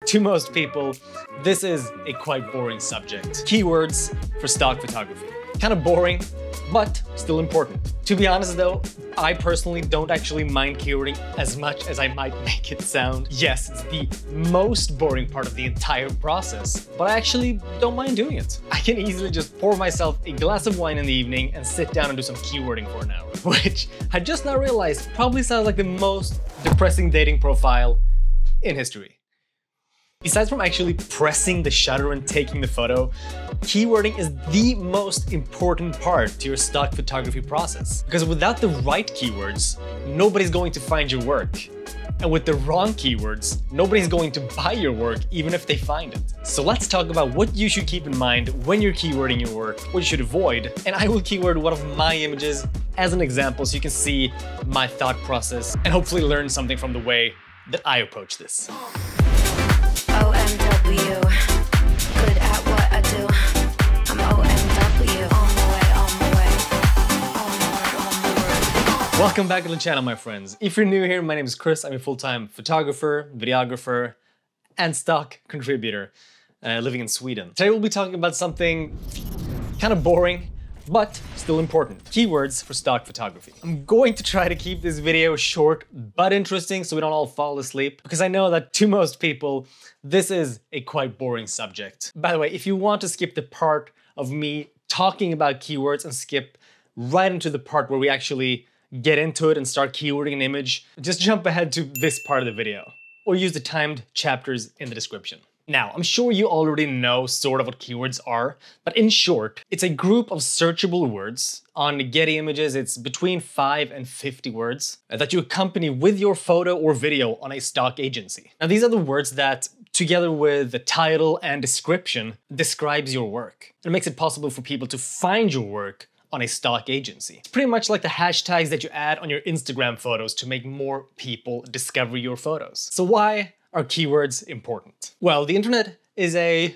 To most people, this is a quite boring subject. Keywords for stock photography. Kind of boring, but still important. To be honest though, I personally don't actually mind keywording as much as I might make it sound. Yes, it's the most boring part of the entire process, but I actually don't mind doing it. I can easily just pour myself a glass of wine in the evening and sit down and do some keywording for an hour, which I just now realized probably sounds like the most depressing dating profile in history. Besides from actually pressing the shutter and taking the photo, keywording is the most important part to your stock photography process. Because without the right keywords, nobody's going to find your work. And with the wrong keywords, nobody's going to buy your work even if they find it. So let's talk about what you should keep in mind when you're keywording your work, what you should avoid, and I will keyword one of my images as an example so you can see my thought process and hopefully learn something from the way that I approach this. OMW, good at what I do. I'm OMW, on the way. Welcome back to the channel, my friends. If you're new here, my name is Chris. I'm a full-time photographer, videographer, and stock contributor living in Sweden. Today we'll be talking about something kind of boring, but still important. Keywords for stock photography. I'm going to try to keep this video short but interesting so we don't all fall asleep, because I know that to most people, this is a quite boring subject. By the way, if you want to skip the part of me talking about keywords and skip right into the part where we actually get into it and start keywording an image, just jump ahead to this part of the video, or use the timed chapters in the description. Now, I'm sure you already know sort of what keywords are, but in short, it's a group of searchable words. On Getty Images, it's between 5 and 50 words that you accompany with your photo or video on a stock agency. Now, these are the words that, together with the title and description, describes your work. It makes it possible for people to find your work on a stock agency. It's pretty much like the hashtags that you add on your Instagram photos to make more people discover your photos. So why are keywords important? Well, the internet is a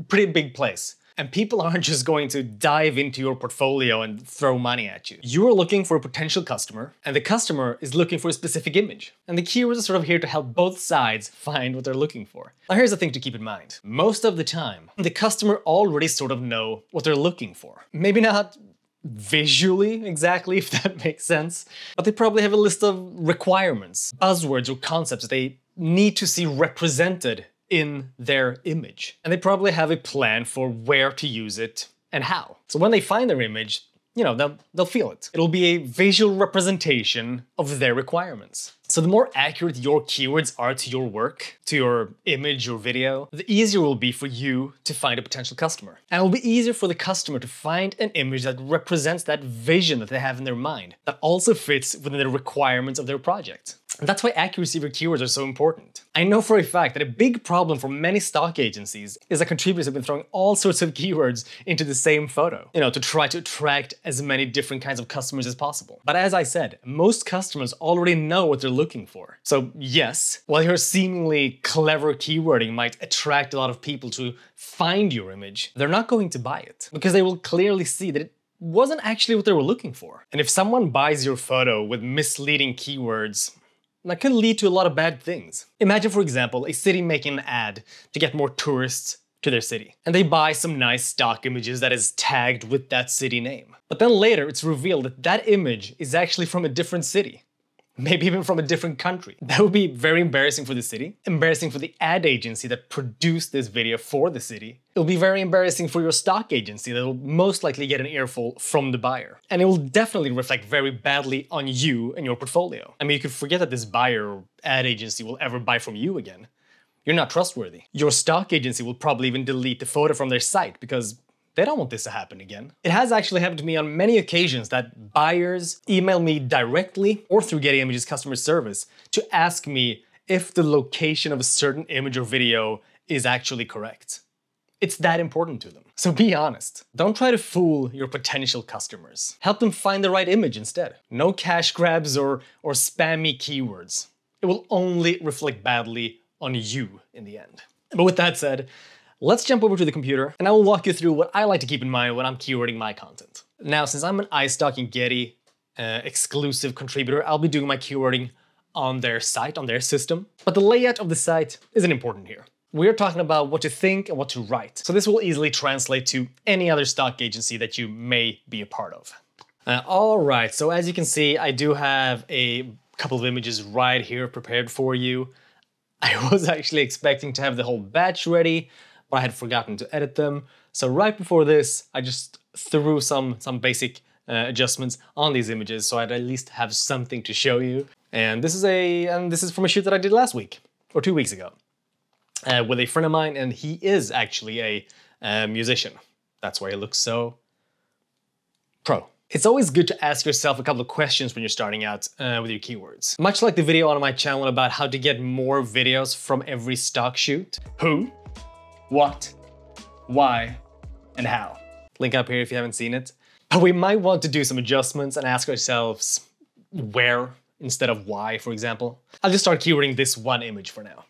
pretty big place, and people aren't just going to dive into your portfolio and throw money at you. You are looking for a potential customer, and the customer is looking for a specific image. And the keywords are sort of here to help both sides find what they're looking for. Now here's the thing to keep in mind. Most of the time, the customer already sort of know what they're looking for. Maybe not visually exactly, if that makes sense, but they probably have a list of requirements, buzzwords or concepts that they need to see represented in their image. And they probably have a plan for where to use it and how. So when they find their image, you know, they'll feel it. It'll be a visual representation of their requirements. So the more accurate your keywords are to your work, to your image or video, the easier it will be for you to find a potential customer. And it will be easier for the customer to find an image that represents that vision that they have in their mind, that also fits within the requirements of their project. And that's why accuracy of your keywords are so important. I know for a fact that a big problem for many stock agencies is that contributors have been throwing all sorts of keywords into the same photo, you know, to try to attract as many different kinds of customers as possible. But as I said, most customers already know what they're looking for. So yes, while your seemingly clever keywording might attract a lot of people to find your image, they're not going to buy it, because they will clearly see that it wasn't actually what they were looking for. And if someone buys your photo with misleading keywords, that can lead to a lot of bad things. Imagine, for example, a city making an ad to get more tourists to their city. And they buy some nice stock images that is tagged with that city name. But then later it's revealed that that image is actually from a different city. Maybe even from a different country. That would be very embarrassing for the city, embarrassing for the ad agency that produced this video for the city. It'll be very embarrassing for your stock agency that will most likely get an earful from the buyer. And it will definitely reflect very badly on you and your portfolio. I mean, you could forget that this buyer or ad agency will ever buy from you again. You're not trustworthy. Your stock agency will probably even delete the photo from their site because they don't want this to happen again. It has actually happened to me on many occasions that buyers email me directly or through Getty Images customer service to ask me if the location of a certain image or video is actually correct. It's that important to them. So be honest. Don't try to fool your potential customers. Help them find the right image instead. No cash grabs or spammy keywords. It will only reflect badly on you in the end. But with that said, let's jump over to the computer and I will walk you through what I like to keep in mind when I'm keywording my content. Now, since I'm an iStock and Getty exclusive contributor, I'll be doing my keywording on their site, on their system. But the layout of the site isn't important here. We're talking about what to think and what to write. So this will easily translate to any other stock agency that you may be a part of. All right, so as you can see, I do have a couple of images right here prepared for you. I was actually expecting to have the whole batch ready, but I had forgotten to edit them. So right before this, I just threw some basic adjustments on these images, so I'd at least have something to show you. And this is from a shoot that I did last week or 2 weeks ago with a friend of mine, and he is actually a musician. That's why he looks so pro. It's always good to ask yourself a couple of questions when you're starting out with your keywords. Much like the video on my channel about how to get more videos from every stock shoot. Who, what, why, and how. Link up here if you haven't seen it. But we might want to do some adjustments and ask ourselves where instead of why, for example. I'll just start keywording this one image for now.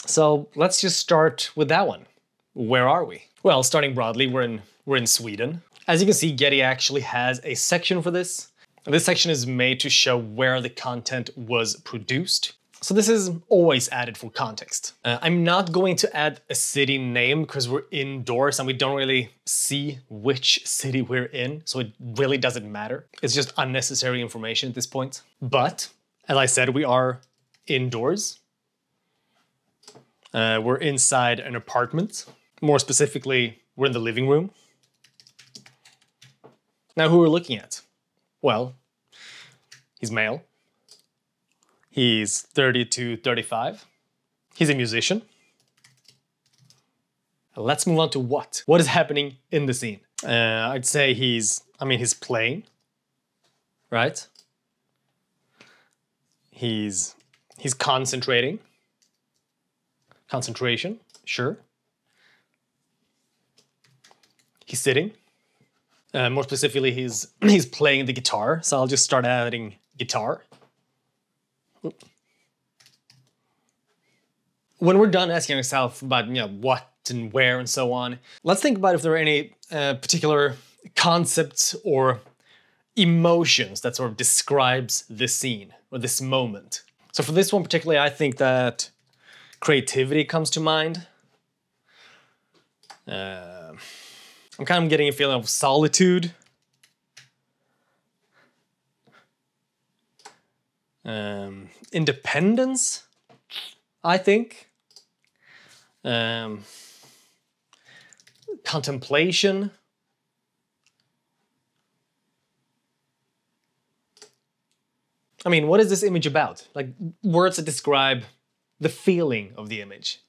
So let's just start with that one. Where are we? Well, starting broadly, we're in Sweden. As you can see, Getty actually has a section for this. And this section is made to show where the content was produced. So this is always added for context. I'm not going to add a city name because we're indoors and we don't really see which city we're in, so it really doesn't matter. It's just unnecessary information at this point. But, as I said, we are indoors. We're inside an apartment. More specifically, we're in the living room. Now, who we're looking at? Well, he's male. He's 30 to 35. He's a musician. Let's move on to what? What is happening in the scene? I'd say he's playing, right? He's concentrating. Concentration, sure. He's sitting. More specifically, he's playing the guitar, so I'll just start adding guitar. When we're done asking ourselves about what and where and so on, let's think about if there are any particular concepts or emotions that sort of describes this scene or this moment. So for this one particularly, I think that creativity comes to mind. I'm kind of getting a feeling of solitude. Independence, I think. Contemplation. I mean, what is this image about? Like, words that describe the feeling of the image.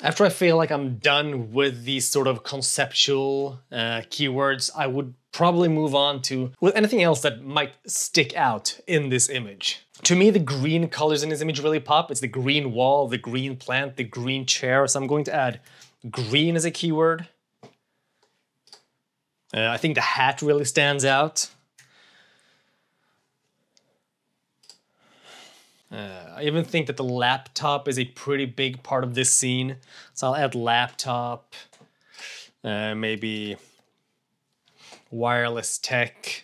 After I feel like I'm done with these sort of conceptual keywords, I would probably move on to with anything else that might stick out in this image. To me, the green colors in this image really pop. It's the green wall, the green plant, the green chair. So I'm going to add green as a keyword. I think the hat really stands out. I even think that the laptop is a pretty big part of this scene. So I'll add laptop, maybe wireless tech.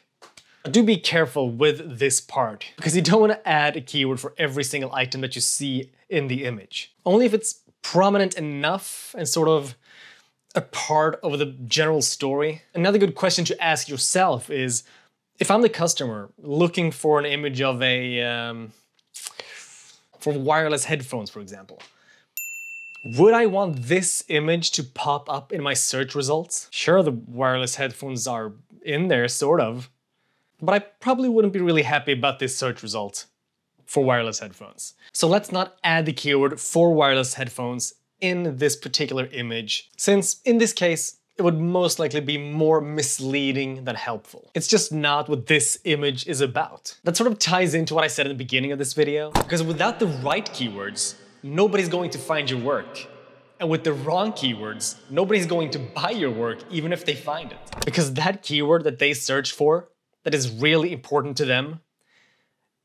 Do be careful with this part because you don't want to add a keyword for every single item that you see in the image. Only if it's prominent enough and sort of a part of the general story. Another good question to ask yourself is, if I'm the customer looking for an image of for wireless headphones, for example, would I want this image to pop up in my search results? Sure, the wireless headphones are in there, sort of, but I probably wouldn't be really happy about this search result for wireless headphones. So let's not add the keyword for wireless headphones in this particular image, since in this case, it would most likely be more misleading than helpful. It's just not what this image is about. That sort of ties into what I said in the beginning of this video, because without the right keywords, nobody's going to find your work. And with the wrong keywords, nobody's going to buy your work even if they find it. Because that keyword that they search for, that is really important to them,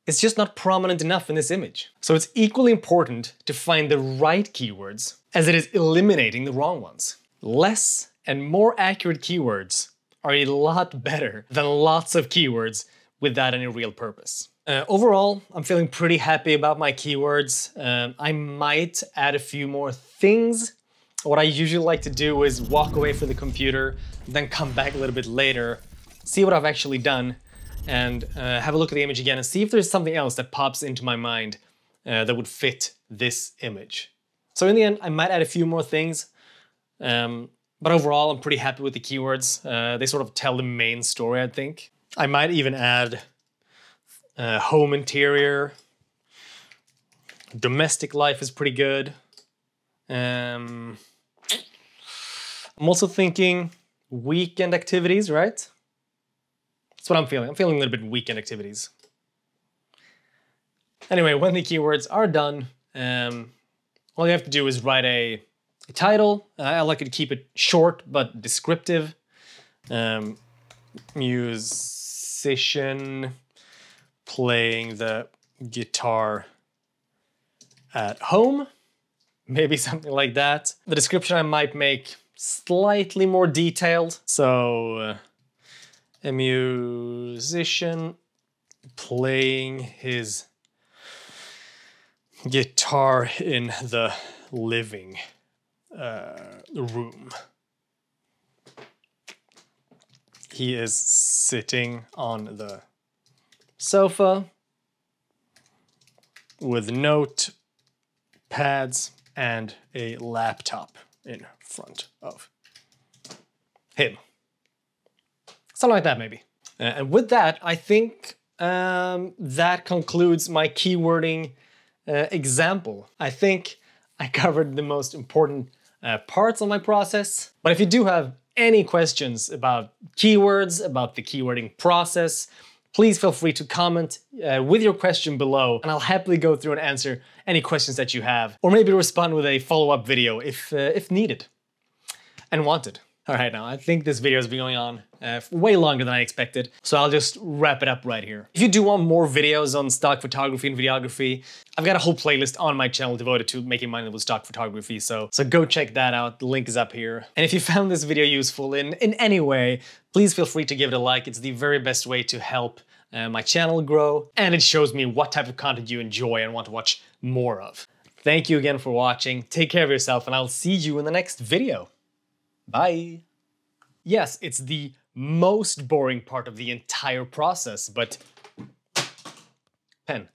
is just not prominent enough in this image. So it's equally important to find the right keywords as it is eliminating the wrong ones. Less and more accurate keywords are a lot better than lots of keywords without any real purpose. Overall, I'm feeling pretty happy about my keywords. I might add a few more things what I usually like to do is walk away from the computer, then come back a little bit later, see what I've actually done, and have a look at the image again and see if there's something else that pops into my mind that would fit this image. So in the end, I might add a few more things, but overall, I'm pretty happy with the keywords. They sort of tell the main story, I think. I might even add home interior. Domestic life is pretty good. I'm also thinking weekend activities, right? That's what I'm feeling. I'm feeling a little bit weekend activities. Anyway, when the keywords are done, all you have to do is write a title. I like to keep it short but descriptive. Musician playing the guitar at home. Maybe something like that. The description I might make slightly more detailed. So, a musician playing his guitar in the living room. He is sitting on the sofa with notepads and a laptop in front of him. Something like that, maybe. And with that, I think that concludes my keywording example. I think I covered the most important parts of my process. But if you do have any questions about keywords, about the keywording process, please feel free to comment with your question below, and I'll happily go through and answer any questions that you have, or maybe respond with a follow-up video if needed and wanted. All right, now I think this video has been going on way longer than I expected, so I'll just wrap it up right here. If you do want more videos on stock photography and videography, I've got a whole playlist on my channel devoted to making money with stock photography, so go check that out. The link is up here. And if you found this video useful in any way, please feel free to give it a like. It's the very best way to help my channel grow, and it shows me what type of content you enjoy and want to watch more of. Thank you again for watching. Take care of yourself, and I'll see you in the next video. Bye. Yes, it's the most boring part of the entire process, but pen.